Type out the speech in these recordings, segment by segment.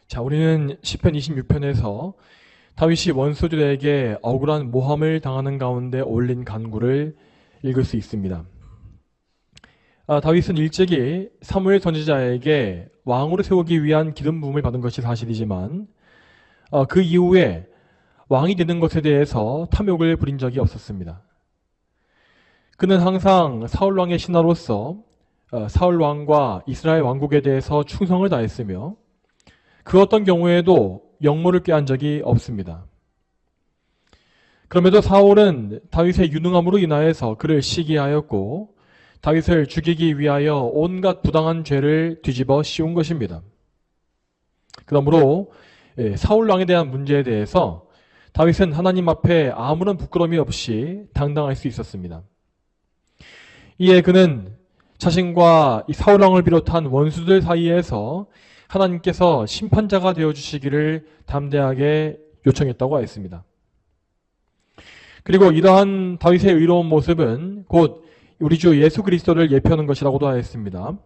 자, 우리는 시편 26편에서 다윗이 원수들에게 억울한 모함을 당하는 가운데 올린 간구를 읽을 수 있습니다. 다윗은 일찍이 사무엘 선지자에게 왕으로 세우기 위한 기름 부음을 받은 것이 사실이지만 그 이후에 왕이 되는 것에 대해서 탐욕을 부린 적이 없었습니다. 그는 항상 사울 왕의 신하로서 사울 왕과 이스라엘 왕국에 대해서 충성을 다했으며 그 어떤 경우에도 역모를 꾀한 적이 없습니다. 그럼에도 사울은 다윗의 유능함으로 인하여서 그를 시기하였고 다윗을 죽이기 위하여 온갖 부당한 죄를 뒤집어 씌운 것입니다. 그러므로 사울 왕에 대한 문제에 대해서 다윗은 하나님 앞에 아무런 부끄러움이 없이 당당할 수 있었습니다. 이에 그는 자신과 이 사울 왕을 비롯한 원수들 사이에서 하나님께서 심판자가 되어주시기를 담대하게 요청했다고 하였습니다. 그리고 이러한 다윗의 의로운 모습은 곧 우리 주 예수 그리스도를 예표하는 것이라고도 하였습니다.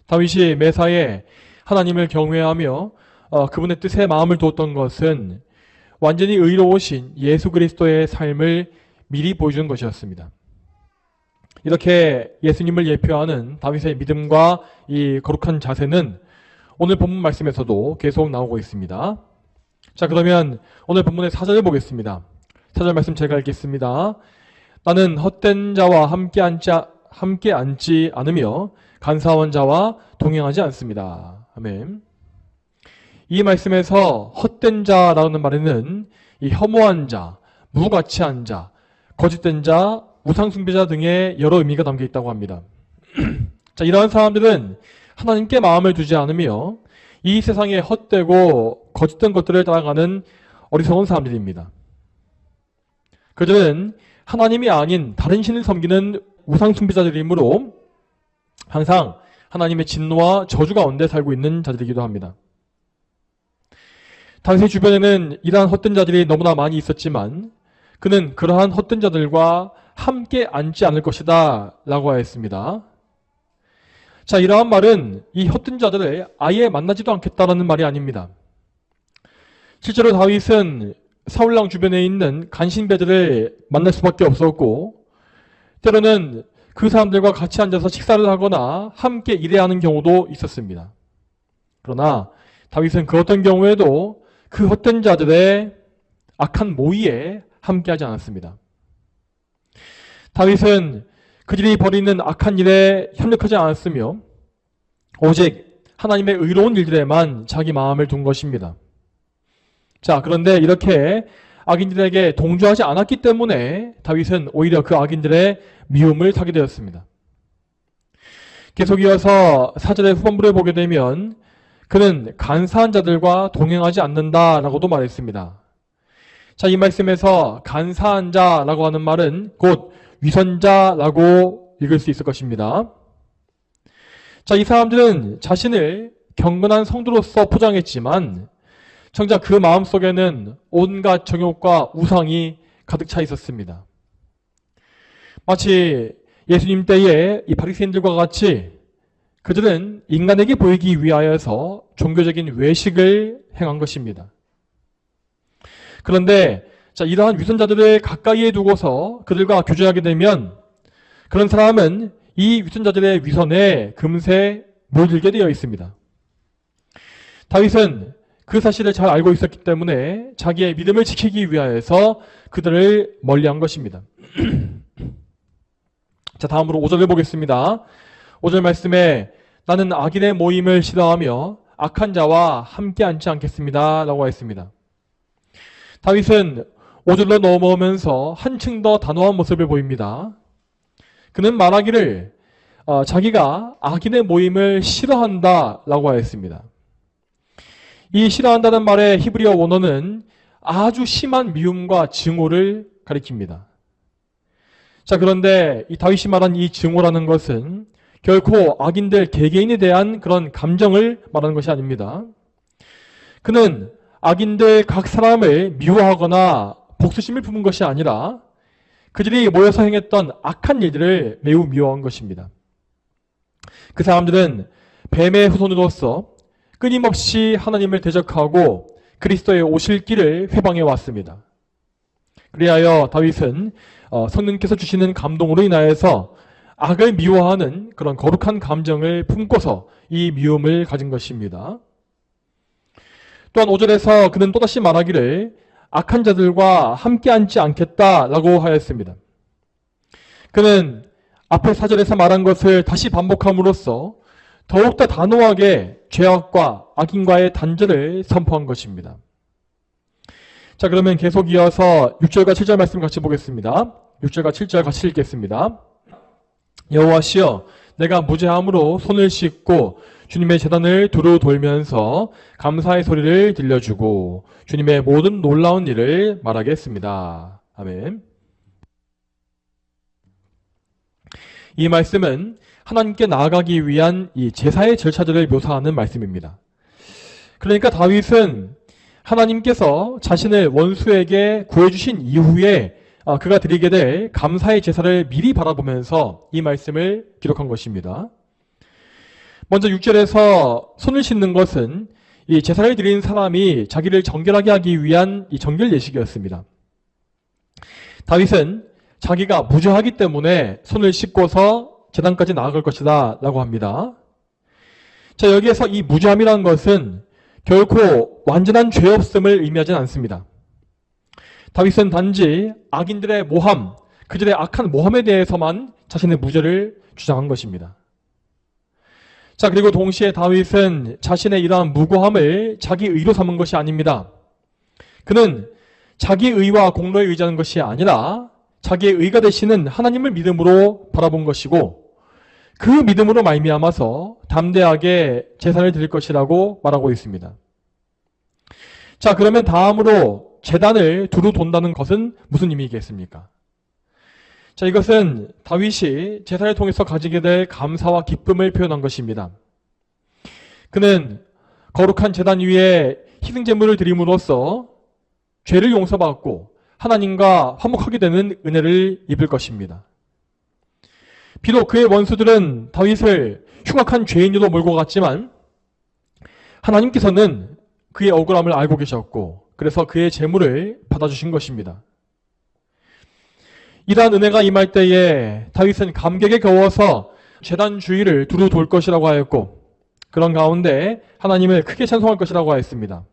다윗이 매사에 하나님을 경외하며 그분의 뜻에 마음을 두었던 것은 완전히 의로우신 예수 그리스도의 삶을 미리 보여주는 것이었습니다. 이렇게 예수님을 예표하는 다윗의 믿음과 이 거룩한 자세는 오늘 본문 말씀에서도 계속 나오고 있습니다. 자, 그러면 오늘 본문의 4절을 보겠습니다. 4절 말씀 제가 읽겠습니다. 나는 헛된 자와 함께 앉지 않으며 간사한 자와 동행하지 않습니다. 아멘. 이 말씀에서 헛된 자라는 말에는 이 혐오한 자, 무가치한 자, 거짓된 자, 우상숭배자 등의 여러 의미가 담겨 있다고 합니다. 자, 이러한 사람들은 하나님께 마음을 두지 않으며 이 세상에 헛되고 거짓된 것들을 따라가는 어리석은 사람들입니다. 그들은 하나님이 아닌 다른 신을 섬기는 우상숭배자들이므로 항상 하나님의 진노와 저주 가운데 살고 있는 자들이기도 합니다. 다윗의 주변에는 이러한 헛된 자들이 너무나 많이 있었지만 그는 그러한 헛된 자들과 함께 앉지 않을 것이다 라고 하였습니다. 자, 이러한 말은 이 헛된 자들을 아예 만나지도 않겠다라는 말이 아닙니다. 실제로 다윗은 사울왕 주변에 있는 간신배들을 만날 수밖에 없었고 때로는 그 사람들과 같이 앉아서 식사를 하거나 함께 일해야 하는 경우도 있었습니다. 그러나 다윗은 그 어떤 경우에도 그 헛된 자들의 악한 모의에 함께하지 않았습니다. 다윗은 그들이 벌이는 악한 일에 협력하지 않았으며 오직 하나님의 의로운 일들에만 자기 마음을 둔 것입니다. 자, 그런데 이렇게 악인들에게 동조하지 않았기 때문에 다윗은 오히려 그 악인들의 미움을 사게 되었습니다. 계속 이어서 4절의 후반부를 보게 되면 그는 간사한 자들과 동행하지 않는다라고도 말했습니다. 자, 이 말씀에서 간사한 자라고 하는 말은 곧 위선자라고 읽을 수 있을 것입니다. 자, 이 사람들은 자신을 경건한 성도로서 포장했지만 정작 그 마음속에는 온갖 정욕과 우상이 가득 차 있었습니다. 마치 예수님 때의 이 바리새인들과 같이 그들은 인간에게 보이기 위하여서 종교적인 외식을 행한 것입니다. 그런데 자, 이러한 위선자들을 가까이에 두고서 그들과 교제하게 되면 그런 사람은 이 위선자들의 위선에 금세 물들게 되어 있습니다. 다윗은 그 사실을 잘 알고 있었기 때문에 자기의 믿음을 지키기 위하여서 그들을 멀리한 것입니다. 자, 다음으로 5절을 보겠습니다. 5절 말씀에 나는 악인의 모임을 싫어하며 악한 자와 함께 앉지 않겠습니다 라고 했습니다. 다윗은 5절로 넘어오면서 한층 더 단호한 모습을 보입니다. 그는 말하기를 자기가 악인의 모임을 싫어한다 라고 하였습니다. 이 싫어한다는 말의 히브리어 원어는 아주 심한 미움과 증오를 가리킵니다. 자, 그런데 이 다윗이 말한 이 증오라는 것은 결코 악인들 개개인에 대한 그런 감정을 말하는 것이 아닙니다. 그는 악인들 각 사람을 미워하거나 복수심을 품은 것이 아니라 그들이 모여서 행했던 악한 일들을 매우 미워한 것입니다. 그 사람들은 뱀의 후손으로서 끊임없이 하나님을 대적하고 그리스도의 오실 길을 회방해 왔습니다. 그리하여 다윗은 성령께서 주시는 감동으로 인하여서 악을 미워하는 그런 거룩한 감정을 품고서 이 미움을 가진 것입니다. 또한 5절에서 그는 또다시 말하기를 악한 자들과 함께 앉지 않겠다라고 하였습니다. 그는 앞에 4절에서 말한 것을 다시 반복함으로써 더욱더 단호하게 죄악과 악인과의 단절을 선포한 것입니다. 자, 그러면 계속 이어서 6절과 7절 말씀 같이 보겠습니다. 6절과 7절 같이 읽겠습니다. 여호와시여, 내가 무죄함으로 손을 씻고 주님의 제단을 두루 돌면서 감사의 소리를 들려주고 주님의 모든 놀라운 일을 말하겠습니다. 아멘. 이 말씀은 하나님께 나아가기 위한 이 제사의 절차들을 묘사하는 말씀입니다. 그러니까 다윗은 하나님께서 자신을 원수에게 구해주신 이후에 그가 드리게 될 감사의 제사를 미리 바라보면서 이 말씀을 기록한 것입니다. 먼저 6절에서 손을 씻는 것은 이 제사를 드린 사람이 자기를 정결하게 하기 위한 이 정결 예식이었습니다. 다윗은 자기가 무죄하기 때문에 손을 씻고서 제단까지 나아갈 것이다 라고 합니다. 자, 여기에서 이 무죄함이라는 것은 결코 완전한 죄 없음을 의미하진 않습니다. 다윗은 단지 악인들의 모함, 그들의 악한 모함에 대해서만 자신의 무죄를 주장한 것입니다. 자, 그리고 동시에 다윗은 자신의 이러한 무고함을 자기 의로 삼은 것이 아닙니다. 그는 자기 의와 공로에 의지하는 것이 아니라 자기의 의가 되시는 하나님을 믿음으로 바라본 것이고 그 믿음으로 말미암아서 담대하게 제사를 드릴 것이라고 말하고 있습니다. 자, 그러면 다음으로 제단을 두루 돈다는 것은 무슨 의미겠습니까? 자, 이것은 다윗이 제사를 통해서 가지게 될 감사와 기쁨을 표현한 것입니다. 그는 거룩한 제단 위에 희생제물을 드림으로써 죄를 용서받고 하나님과 화목하게 되는 은혜를 입을 것입니다. 비록 그의 원수들은 다윗을 흉악한 죄인으로 몰고 갔지만 하나님께서는 그의 억울함을 알고 계셨고 그래서 그의 제물을 받아주신 것입니다. 이러한 은혜가 임할 때에 다윗은 감격에 겨워서 제단 주위를 두루 돌 것이라고 하였고 그런 가운데 하나님을 크게 찬송할 것이라고 하였습니다.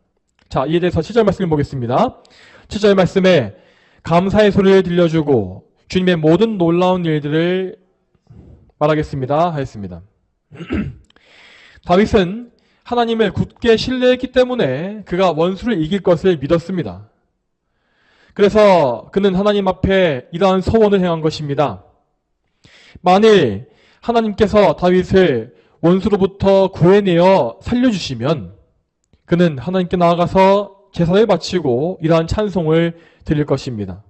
자, 이에 대해서 7절 말씀을 보겠습니다. 7절 말씀에 감사의 소리를 들려주고 주님의 모든 놀라운 일들을 말하겠습니다 하였습니다. 다윗은 하나님을 굳게 신뢰했기 때문에 그가 원수를 이길 것을 믿었습니다. 그래서 그는 하나님 앞에 이러한 서원을 행한 것입니다. 만일 하나님께서 다윗을 원수로부터 구해내어 살려주시면 그는 하나님께 나아가서 제사를 바치고 이러한 찬송을 드릴 것입니다.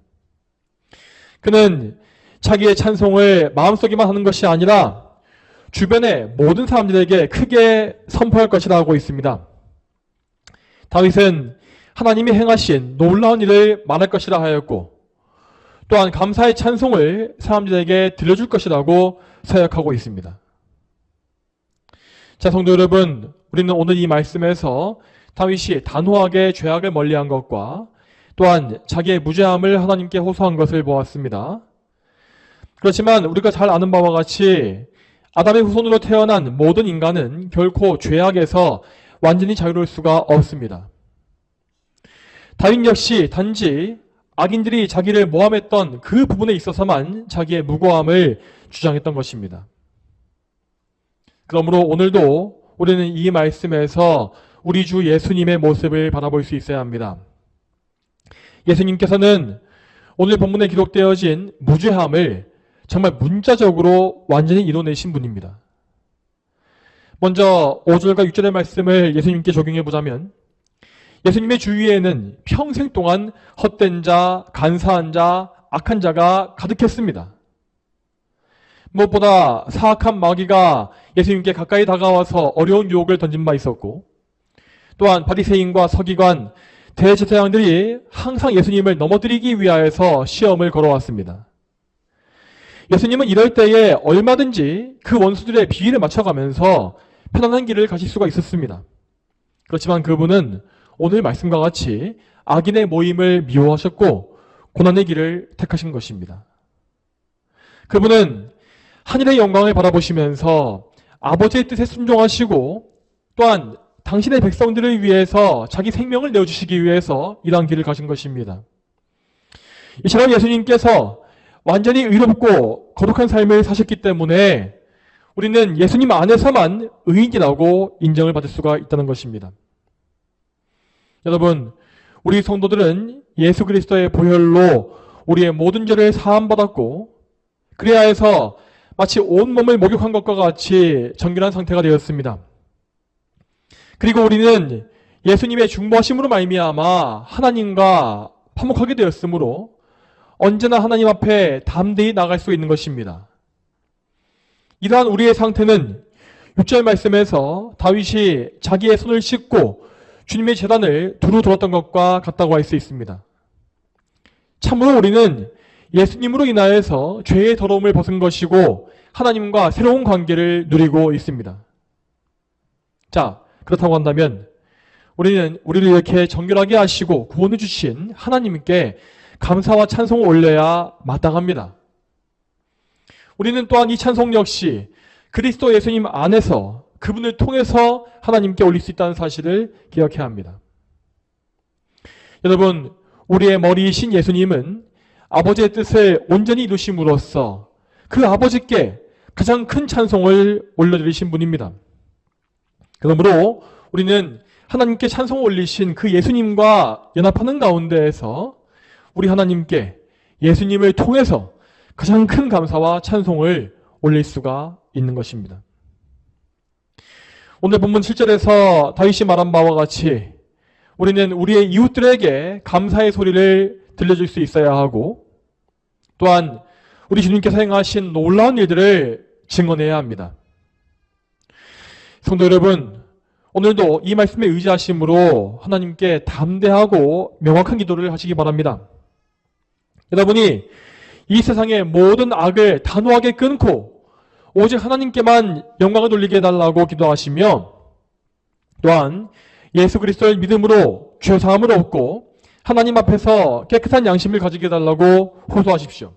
그는 자기의 찬송을 마음속에만 하는 것이 아니라 주변의 모든 사람들에게 크게 선포할 것이라고 있습니다. 다윗은 하나님이 행하신 놀라운 일을 말할 것이라 하였고 또한 감사의 찬송을 사람들에게 들려줄 것이라고 사역하고 있습니다. 자, 성도 여러분, 우리는 오늘 이 말씀에서 다윗이 단호하게 죄악을 멀리한 것과 또한 자기의 무죄함을 하나님께 호소한 것을 보았습니다. 그렇지만 우리가 잘 아는 바와 같이 아담의 후손으로 태어난 모든 인간은 결코 죄악에서 완전히 자유로울 수가 없습니다. 다윗 역시 단지 악인들이 자기를 모함했던 그 부분에 있어서만 자기의 무고함을 주장했던 것입니다. 그러므로 오늘도 우리는 이 말씀에서 우리 주 예수님의 모습을 바라볼 수 있어야 합니다. 예수님께서는 오늘 본문에 기록되어진 무죄함을 정말 문자적으로 완전히 이뤄내신 분입니다. 먼저 5절과 6절의 말씀을 예수님께 적용해 보자면 예수님의 주위에는 평생 동안 헛된 자, 간사한 자, 악한 자가 가득했습니다. 무엇보다 사악한 마귀가 예수님께 가까이 다가와서 어려운 유혹을 던진 바 있었고 또한 바리새인과 서기관, 대제사장들이 항상 예수님을 넘어뜨리기 위하여서 시험을 걸어왔습니다. 예수님은 이럴 때에 얼마든지 그 원수들의 비위를 맞춰가면서 편안한 길을 가실 수가 있었습니다. 그렇지만 그분은 오늘 말씀과 같이 악인의 모임을 미워하셨고 고난의 길을 택하신 것입니다. 그분은 하늘의 영광을 바라보시면서 아버지의 뜻에 순종하시고 또한 당신의 백성들을 위해서 자기 생명을 내어주시기 위해서 이러한 길을 가신 것입니다. 이처럼 예수님께서 완전히 의롭고 거룩한 삶을 사셨기 때문에 우리는 예수님 안에서만 의인이라고 인정을 받을 수가 있다는 것입니다. 여러분, 우리 성도들은 예수 그리스도의 보혈로 우리의 모든 죄를 사함받았고 그래야 해서 마치 온몸을 목욕한 것과 같이 정결한 상태가 되었습니다. 그리고 우리는 예수님의 중보하심으로 말미암아 하나님과 화목하게 되었으므로 언제나 하나님 앞에 담대히 나갈 수 있는 것입니다. 이러한 우리의 상태는 6절 말씀에서 다윗이 자기의 손을 씻고 주님의 제단을 두루 돌았던 것과 같다고 할 수 있습니다. 참으로 우리는 예수님으로 인하여서 죄의 더러움을 벗은 것이고 하나님과 새로운 관계를 누리고 있습니다. 자, 그렇다고 한다면 우리는 우리를 이렇게 정결하게 하시고 구원해 주신 하나님께 감사와 찬송을 올려야 마땅합니다. 우리는 또한 이 찬송 역시 그리스도 예수님 안에서 그분을 통해서 하나님께 올릴 수 있다는 사실을 기억해야 합니다. 여러분, 우리의 머리이신 예수님은 아버지의 뜻을 온전히 이루심으로써 그 아버지께 가장 큰 찬송을 올려드리신 분입니다. 그러므로 우리는 하나님께 찬송을 올리신 그 예수님과 연합하는 가운데에서 우리 하나님께 예수님을 통해서 가장 큰 감사와 찬송을 올릴 수가 있는 것입니다. 오늘 본문 7절에서 다윗이 말한 바와 같이 우리는 우리의 이웃들에게 감사의 소리를 들려줄 수 있어야 하고 또한 우리 주님께서 행하신 놀라운 일들을 증언해야 합니다. 성도 여러분, 오늘도 이 말씀에 의지하심으로 하나님께 담대하고 명확한 기도를 하시기 바랍니다. 여러분이 이 세상의 모든 악을 단호하게 끊고 오직 하나님께만 영광을 돌리게 해달라고 기도하시며 또한 예수 그리스도의 믿음으로 죄사함을 얻고 하나님 앞에서 깨끗한 양심을 가지게 해달라고 호소하십시오.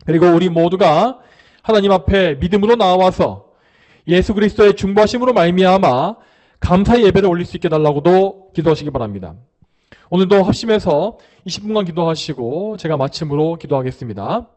그리고 우리 모두가 하나님 앞에 믿음으로 나와서 예수 그리스도의 중보하심으로 말미암아 감사의 예배를 올릴 수 있게 해달라고도 기도하시기 바랍니다. 오늘도 합심해서 20분간 기도하시고 제가 마침으로 기도하겠습니다.